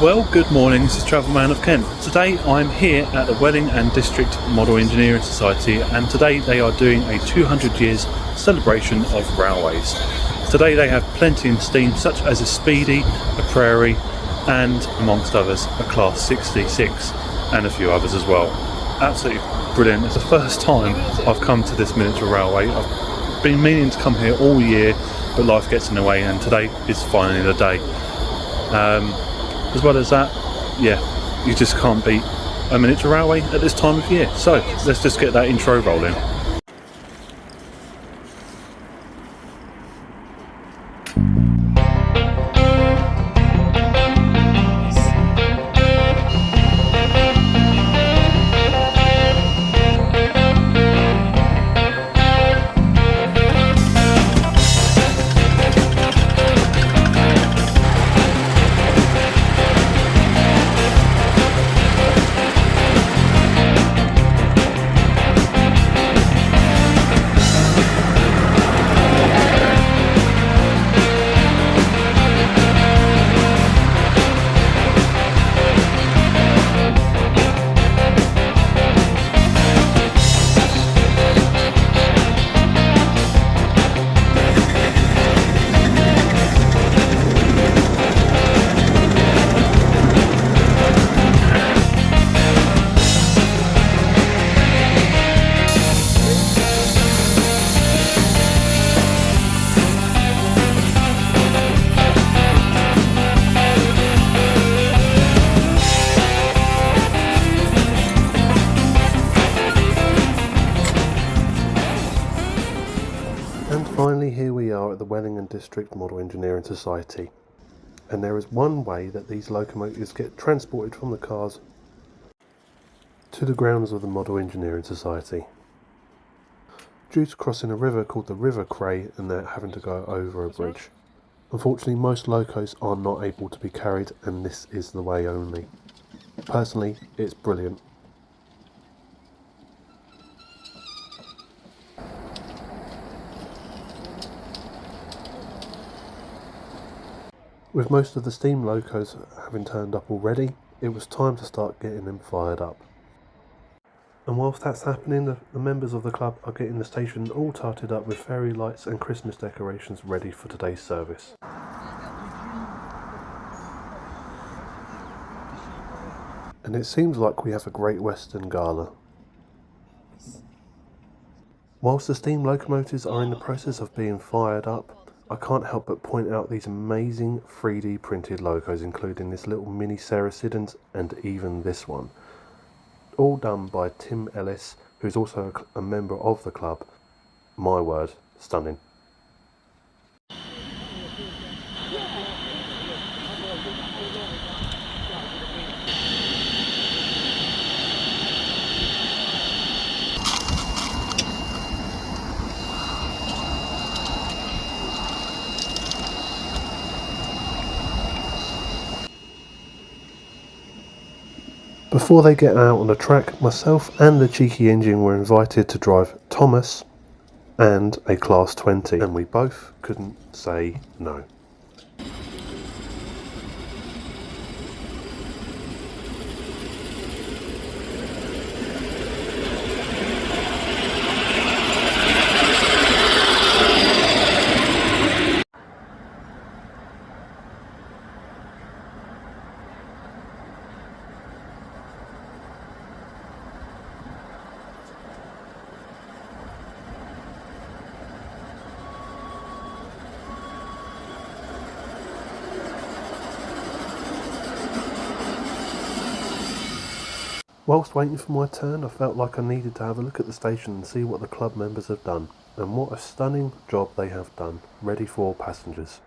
Well, good morning, this is Travelman of Kent. Today I'm here at the Welling and District Model Engineering Society, and today they are doing a 200 years celebration of railways. Today they have plenty in steam, such as a Speedy, a Prairie, and amongst others a Class 66 and a few others as well. Absolutely brilliant. It's the first time I've come to this miniature railway. I've been meaning to come here all year, but life gets in the way, and today is finally the day. As well as that, yeah, you just can't beat a miniature railway at this time of year. So let's just get that intro rolling. And finally, here we are at the Welling and District Model Engineering Society, and there is one way that these locomotives get transported from the cars to the grounds of the Model Engineering Society. Due to crossing a river called the River Cray, and they're having to go over a bridge. Unfortunately, most locos are not able to be carried, and this is the way only. Personally, it's brilliant. With most of the steam locos having turned up already, it was time to start getting them fired up. And whilst that's happening, the members of the club are getting the station all tarted up with fairy lights and Christmas decorations ready for today's service. And it seems like we have a Great Western Gala. Whilst the steam locomotives are in the process of being fired up, I can't help but point out these amazing 3D printed logos, including this little mini Saracens and even this one. All done by Tim Ellis, who's also a member of the club. My word, stunning. Before they get out on the track, myself and the cheeky engine were invited to drive Thomas and a Class 20, and we both couldn't say no. Whilst waiting for my turn, I felt like I needed to have a look at the station and see what the club members have done. And what a stunning job they have done, ready for passengers.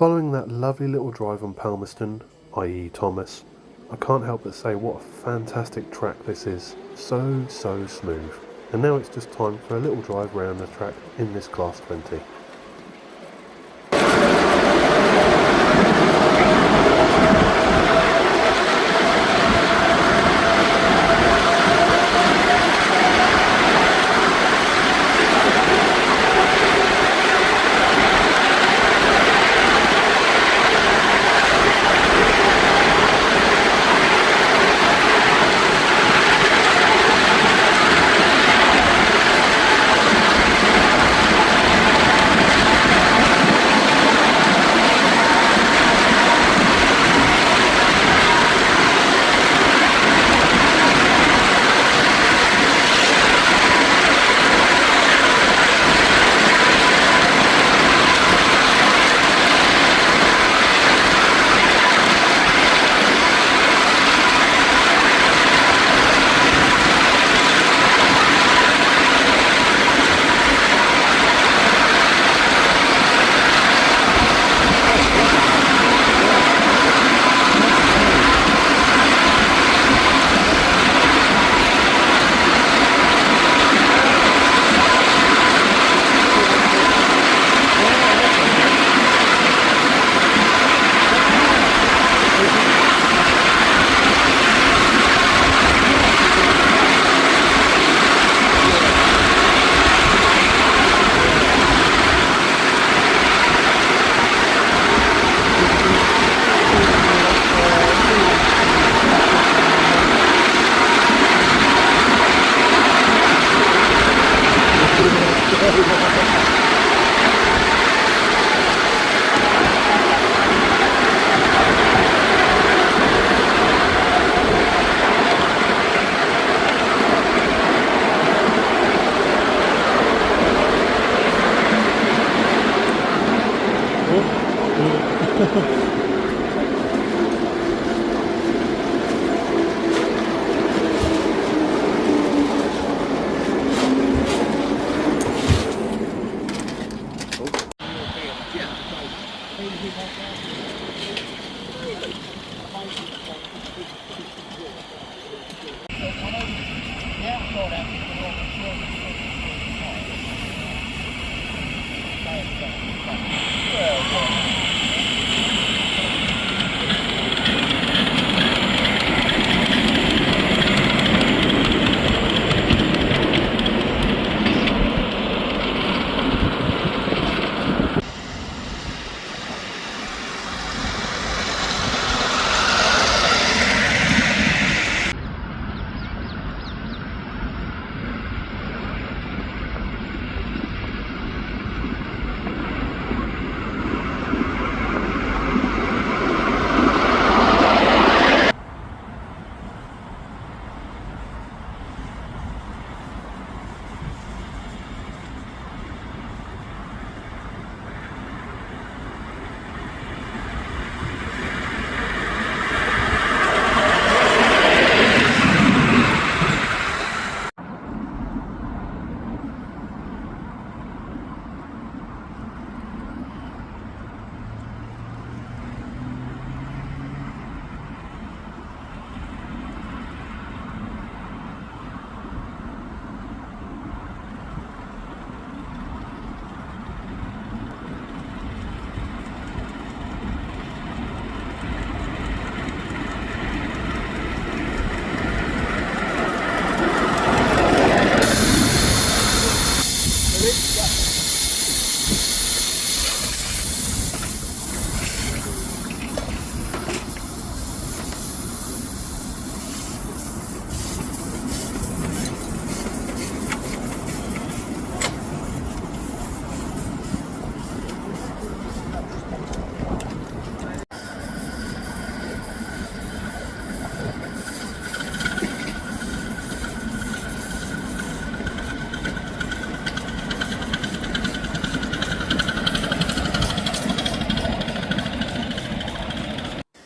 Following that lovely little drive on Palmerston, i.e. Thomas, I can't help but say what a fantastic track this is. So smooth. And now it's just time for a little drive around the track in this Class 20.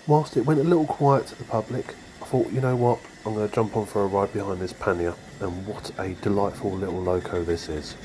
Whilst it went a little quiet to the public, I thought, you know what, I'm going to jump on for a ride behind this pannier, and what a delightful little loco this is.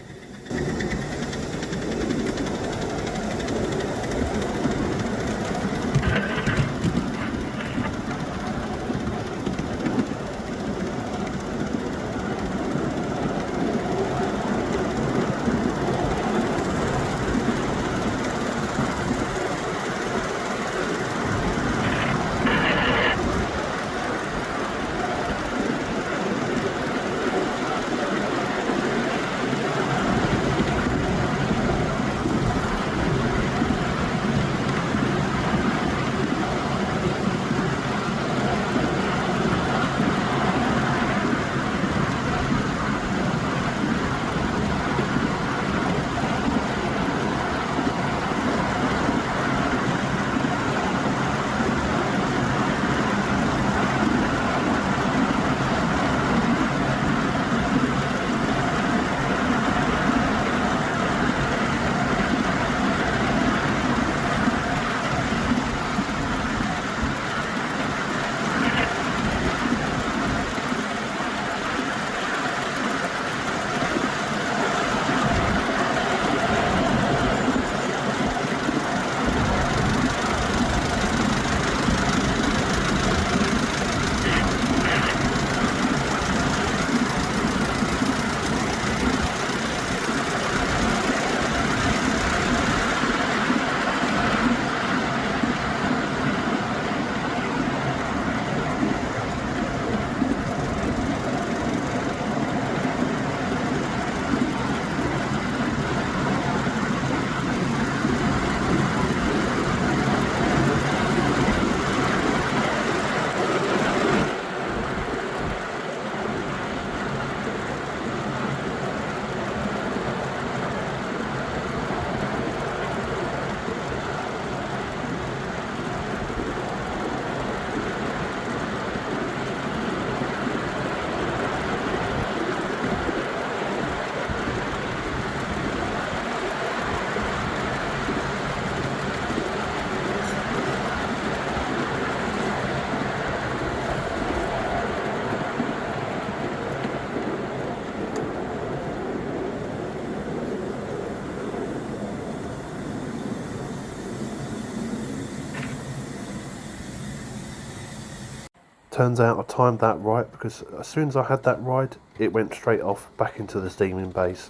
Turns out I timed that right, because as soon as I had that ride, it went straight off back into the steaming base.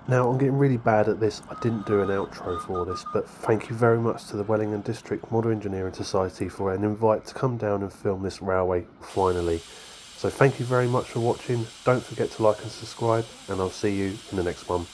Now, I'm getting really bad at this. I didn't do an outro for this, but thank you very much to the Welling and District Model Engineering Society for an invite to come down and film this railway finally. So thank you very much for watching. Don't forget to like and subscribe, and I'll see you in the next one.